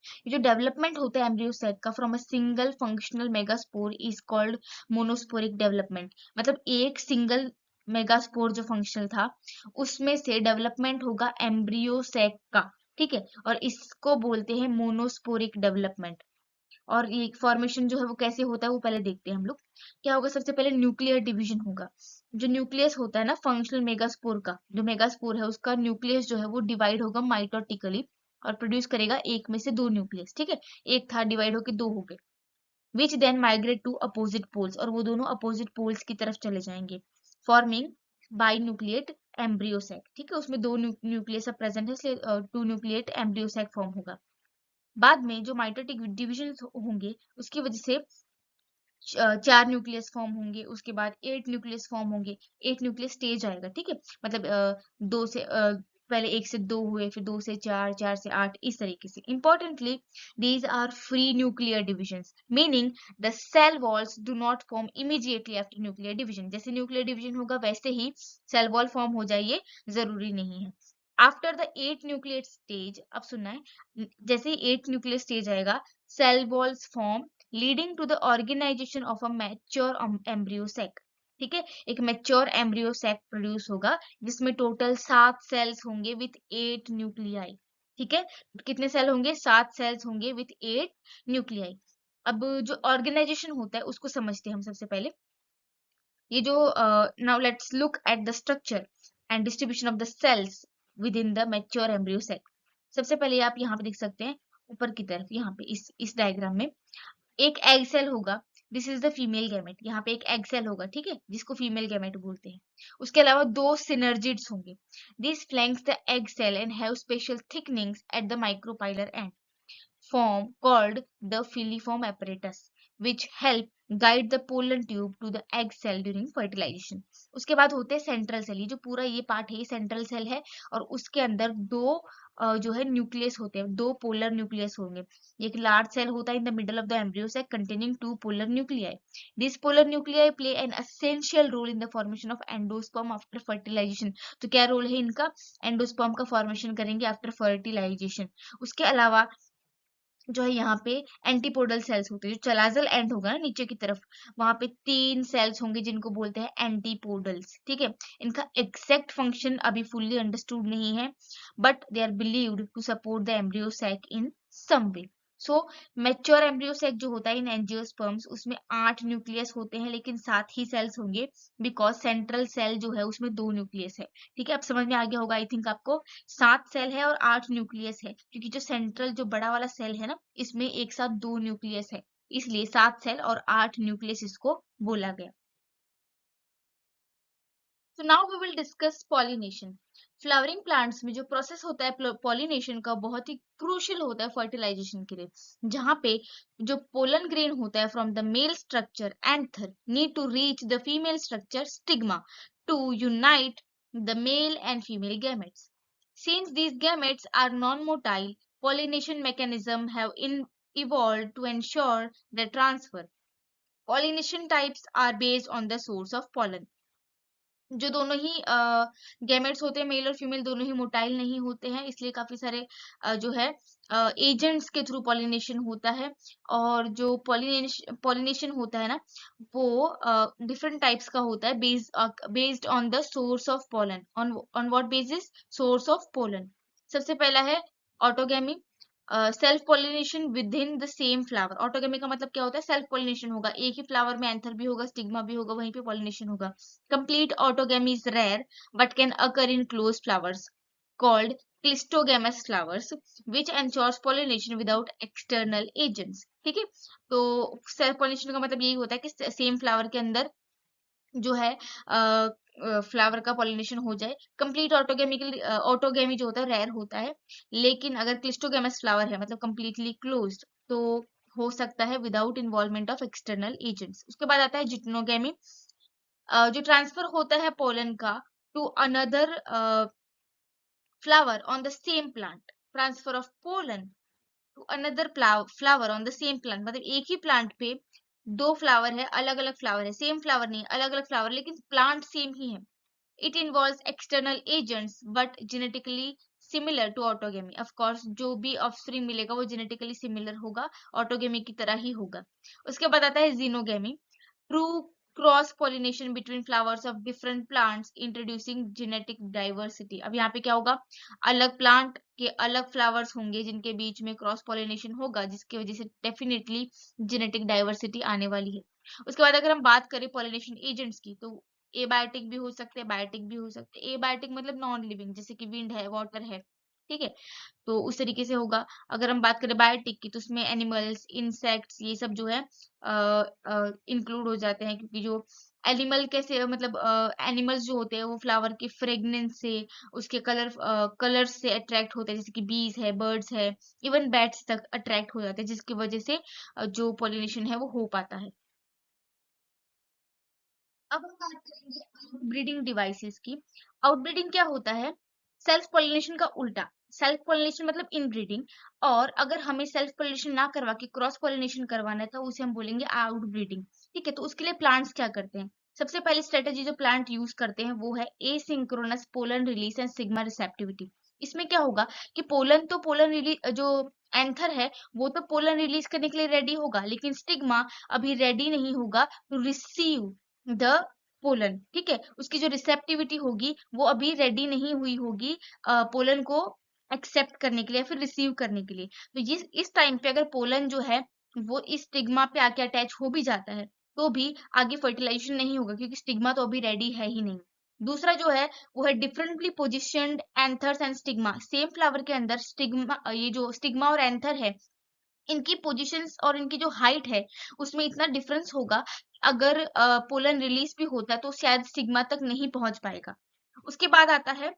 A: ये जो डेवलपमेंट होता है एम्ब्रियो सेक का from a single functional megaspore is called monosporic development. मतलब एक सिंगल मेगास्पोर जो फंक्शनल था, उसमें से डेवलपमेंट होगा एम्ब्रियो सेक का। ठीक है, और इसको बोलते हैं मोनोस्पोरिक डेवलपमेंट। और ये फॉर्मेशन जो है वो कैसे होता है वो पहले देखते हैं हम लोग। क्या होगा? सबसे पहले न्यूक्लियर डिवीजन होगा। जो न्यूक्लियस होता है ना फंक्शनल मेगास्पोर का, जो मेगास्पोर है उसका न्यूक्लियस जो है वो डिवाइड होगा माइटोटिकली, और प्रोड्यूस करेगा एक में से 2 न्यूक्लियस। ठीक है, एक था डिवाइड होके 2 हो गए, which then migrate to opposite poles, और वो दोनों अपोजिट पोल्स की तरफ चले जाएंगे, फॉर्मिंग बाई न्यूक्लिएट एम्ब्रियोसैक। ठीक है, उसमें 2 न्यूक्लियस अब प्रेजेंट है, इसलिए 2 न्यूक्लिएट एम्ब्रियोसैक फॉर्म होगा। बाद में जो माइटोटिक डिविजन होंगे, उसकी वजह से 4 न्यूक्लियस फॉर्म होंगे, उसके बाद 8 न्यूक्लियस फॉर्म होंगे, 8 न्यूक्लियस स्टेज आएगा, ठीक है। मतलब दो से पहले 1 से 2 हुए, फिर 2 से 4, 4 से 8, इस तरीके से। Importantly these are free nuclear divisions, meaning the cell walls do not form immediately after nuclear division. जैसे न्यूक्लियर डिवीजन होगा वैसे ही सेल वॉल फॉर्म हो जाए, ये जरूरी नहीं है। आफ्टर द 8 न्यूक्लियर स्टेज, अब सुनना है, जैसे ही 8 न्यूक्लियर स्टेज आएगा, cell walls form leading to the organisation of a mature embryo sac. ठीक है, एक मैच्योर एम्ब्रियो सैक प्रोड्यूस होगा जिसमें टोटल 7 सेल्स होंगे विथ 8 न्यूक्लियाई। ठीक है, कितने सेल होंगे? 7 सेल्स होंगे विथ 8 न्यूक्लियाई। अब जो ऑर्गेनाइजेशन होता है उसको समझते हैं हम सबसे पहले। ये जो now let's look at the structure and distribution of the cells within the mature embryo sac. सबसे पहले आप यहाँ पे देख सकते हैं ऊपर की तरफ, यहाँ पे इस डायग्राम में एक एग सेल होगा। This is the female gamete. यहाँ पे एक एग सेल होगा, ठीक है, जिसको फीमेल गैमेट बोलते हैं। उसके अलावा 2 सिनर्जिड्स होंगे। This flanks the egg cell and have special thickenings at the micropylar end form called the filiform apparatus which help guide the pollen tube to the egg cell during fertilization. उसके बाद होते हैं सेंट्रल सेल। ये जो पूरा ये पार्ट है ये सेंट्रल सेल है और उसके अंदर दो जो है न्यूक्लियस होते हैं, 2 पोलर न्यूक्लियस होंगे। एक लार्ज सेल होता है in the middle of the embryo sac containing 2 polar nuclei. These polar nuclei play an essential role in the formation of endosperm after fertilization. तो क्या रोल है इनका? एंडोस्पर्म का फॉर्मेशन करेंगे आफ्टर फर्टिलाइजेशन। उसके अलावा जो है यहाँ पे एंटीपोडल सेल्स होते हैं, जो चलाजल एंड होगा ना नीचे की तरफ, वहां पे 3 सेल्स होंगे जिनको बोलते हैं एंटीपोडल्स। ठीक है, इनका एग्जैक्ट फंक्शन अभी फुल्ली अंडरस्टूड नहीं है, but they are believed to support the embryo sac in some way. So mature embryo sac जो होता है इन एंजियोस्पर्म्स, उसमें 8 न्यूक्लियस होते हैं लेकिन 7 ही सेल्स होंगे, बिकॉज सेंट्रल सेल जो है उसमें 2 न्यूक्लियस है। ठीक है, अब समझ में आ गया होगा आई थिंक आपको। 7 सेल है और 8 न्यूक्लियस है, क्योंकि जो सेंट्रल जो बड़ा वाला सेल है ना, इसमें एक साथ 2 न्यूक्लियस है, इसलिए 7 सेल और 8 न्यूक्लियस इसको बोला गया। तो now we will discuss pollination. Flowering plants में जो प्रोसेस होता है पॉलिनेशन का, बहुत ही क्रूशियल होता है फर्टिलाइजेशन के लिए, जहाँ पे जो पोलन ग्रेन होता है from the male structure anther need to reach the female structure stigma to unite the male and female gametes. Since these gametes are non-motile, pollination mechanisms have evolved to ensure the transfer. Pollination types are based on the source of pollen. जो दोनों ही गैमेट्स होते हैं, मेल और फीमेल दोनों ही मोटाइल नहीं होते हैं, इसलिए काफी सारे जो है एजेंट्स के थ्रू पॉलिनेशन होता है। और जो पॉलिनेशन होता है ना, वो डिफरेंट टाइप्स का होता है, based on the source of pollen. On what basis? Source of pollen. सबसे पहला है autogamy, self pollination with in the same flower. Autogamy का मतलब क्या होता है? सेल्फ पॉलिनेशन होगा, एक ही फ्लावर में एंथर भी होगा, स्टिग्मा भी होगा, वहीं पे पॉलिनेशन होगा। Complete autogamy is rare but can occur in close flowers called cleistogamous flowers which ensures pollination without external agents. ठीक है, तो सेल्फ पॉलिनेशन का मतलब यही होता है कि सेम फ्लावर के अंदर जो है फ्लावर का पॉलिनेशन हो जाए। कंप्लीट ऑटोगेमी जो होता है रेयर होता है, लेकिन अगर क्लिस्टोगेमस फ्लावर है मतलब कंप्लीटली क्लोज्ड, तो हो सकता है without involvement of external agents. उसके बाद आता है जिटनोगेमी, जो ट्रांसफर होता है पोलन का to another flower on the same plant. Transfer of pollen to another flower on the same plant, मतलब एक ही प्लांट पे 2 फ्लावर है, अलग अलग फ्लावर है, सेम फ्लावर नहीं, अलग अलग फ्लावर, लेकिन प्लांट सेम ही है। It involves external agents but genetically similar to autogamy. Of course जो भी ऑफस्प्रिंग मिलेगा वो जेनेटिकली सिमिलर होगा, ऑटोगेमी की तरह ही होगा। उसके बाद आता है xenogamy, true cross pollination between flowers of different plants introducing genetic diversity. अब यहाँ पे क्या होगा? अलग प्लांट के अलग फ्लावर्स होंगे जिनके बीच में क्रॉस पॉलिनेशन होगा, जिसकी वजह से डेफिनेटली जेनेटिक डाइवर्सिटी आने वाली है। उसके बाद अगर हम बात करें पॉलिनेशन एजेंट्स की, तो एबायोटिक भी हो सकते हैं, बायोटिक भी हो सकते हैं। एबायोटिक मतलब नॉन लिविंग, जैसे कि विंड है, वाटर है, ठीक है, तो उस तरीके से होगा। अगर हम बात करें बायोटिक की, तो उसमें एनिमल्स, इंसेक्ट्स, ये सब जो है इंक्लूड हो जाते हैं, क्योंकि जो एनिमल कैसे मतलब एनिमल्स जो होते हैं वो फ्लावर के फ्रेगनेंस से, उसके कलर्स से अट्रैक्ट होते हैं, जैसे कि बीज है, बर्ड्स है, इवन बैट्स तक अट्रैक्ट हो जाते हैं, जिसकी वजह से जो पॉलिनेशन है वो हो पाता है। अब हम बात करेंगे आउटब्रीडिंग डिवाइसेस की। आउटब्रीडिंग क्या होता है? सेल्फ पॉलिनेशन का उल्टा। सेल्फ पॉलिनेशन मतलब इनब्रीडिंग, और अगर हमें सेल्फ पॉलिनेशन ना करवा के क्रॉस पॉलिनेशन करवाना है तो उसे हम बोलेंगे आउटब्रीडिंग। ठीक है, तो उसके लिए प्लांट्स क्या करते हैं? सबसे पहली स्ट्रेटेजी जो प्लांट यूज करते हैं वो है asynchronous pollen release and sigma receptivity. इसमें क्या होगा कि पोलन रिलीज जो एंथर है वो तो पोलन रिलीज करने के लिए रेडी होगा, लेकिन स्टिग्मा अभी रेडी नहीं होगा टू रिसीव द पोलन। ठीक है, उसकी जो रिसेप्टिविटी होगी वो अभी रेडी नहीं हुई होगी पोलन को एक्सेप्ट करने के लिए, फिर रिसीव करने के लिए। तो ये इस टाइम पे अगर पोलन जो है वो इस स्टिग्मा पे आके अटैच हो भी जाता है तो भी आगे फर्टिलाइजेशन नहीं होगा, क्योंकि स्टिग्मा तो अभी रेडी है ही नहीं। दूसरा जो है वो है differently positioned anthers and stigma. Same flower के अंदर स्टिग्मा, ये जो स्टिग्मा और एंथर है, इनकी पोजीशंस और इनकी जो हाइट है उसमें इतना डिफरेंस होगा, अगर पोलन रिलीज भी होता है तो शायद स्टिग्मा तक नहीं पहुंच पाएगा। उसके बाद आता है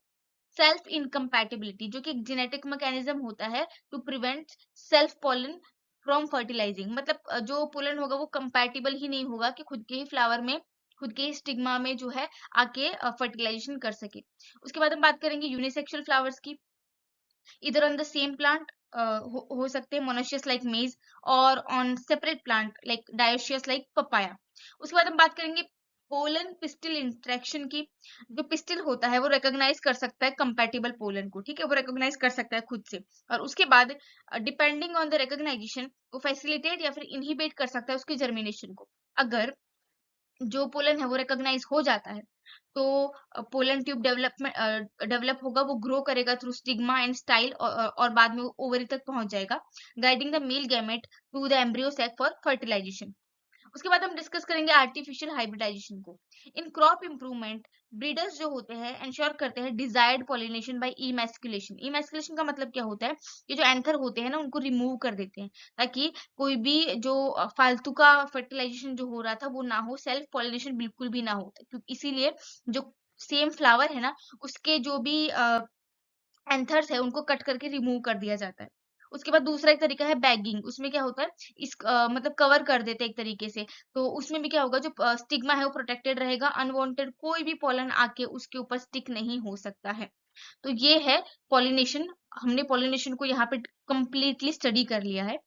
A: सेल्फ इनकम्पैटिबिलिटी, जो कि एक जेनेटिक मैकेनिज्म होता है to prevent self pollen from fertilising. मतलब जो पोलन होगा वो कंपैटिबल ही नहीं होगा कि खुद के ही फ्लावर में, खुद के ही स्टिग्मा में जो है आके फर्टिलाइजेशन कर सके। उसके बाद हम बात करेंगे यूनिसेक्सुअल फ्लावर्स की। इधर ऑन द सेम प्लांट हो सकते हैं मोनोशियस लाइक मेज, और on separate plant like dioecious like papaya. उसके बाद हम बात करेंगे पोलन पिस्टिल इंटरेक्शन की। जो पिस्टिल होता है वो रिकॉग्नाइज कर सकता है कंपैटिबल पोलन को। ठीक है, वो रिकॉग्नाइज कर सकता है खुद से, और उसके बाद डिपेंडिंग ऑन द रिकॉग्नाइजेशन वो फैसिलिटेट या फिर इनहिबिट कर सकता है उसकी जर्मिनेशन को। अगर जो पोलन है वो रिकॉग्नाइज हो जाता है तो पोलन ट्यूब डेवलप होगा, वो ग्रो करेगा थ्रू स्टिग्मा एंड स्टाइल, और बाद में वो ओवरी तक पहुंच जाएगा, guiding the male gamete to the embryo sac for fertilisation. उसके बाद हम डिस्कस करेंगे आर्टिफिशियल हाइब्रिडाइजेशन को। इन क्रॉप इम्प्रूवमेंट ब्रीडर्स जो होते हैं इंश्योर करते हैं desired pollination by emasculation. Emasculation का मतलब क्या होता है? ये जो एंथर होते हैं ना उनको रिमूव कर देते हैं, ताकि कोई भी जो फालतू का फर्टिलाइजेशन जो हो रहा था वो ना हो, सेल्फ पॉलिनेशन बिल्कुल भी ना हो। क्योंकि इसीलिए जो सेम फ्लावर है ना उसके जो भी एंथर्स है उनको कट करके रिमूव कर दिया जाता है। उसके बाद दूसरा एक तरीका है बैगिंग। उसमें क्या होता है, मतलब कवर कर देते हैं एक तरीके से। तो उसमें भी क्या होगा, जो स्टिग्मा है वो प्रोटेक्टेड रहेगा, अनवांटेड कोई भी पॉलन आके उसके ऊपर स्टिक नहीं हो सकता है। तो ये है पॉलिनेशन। हमने पॉलिनेशन को यहाँ पे कंप्लीटली स्टडी कर लिया है।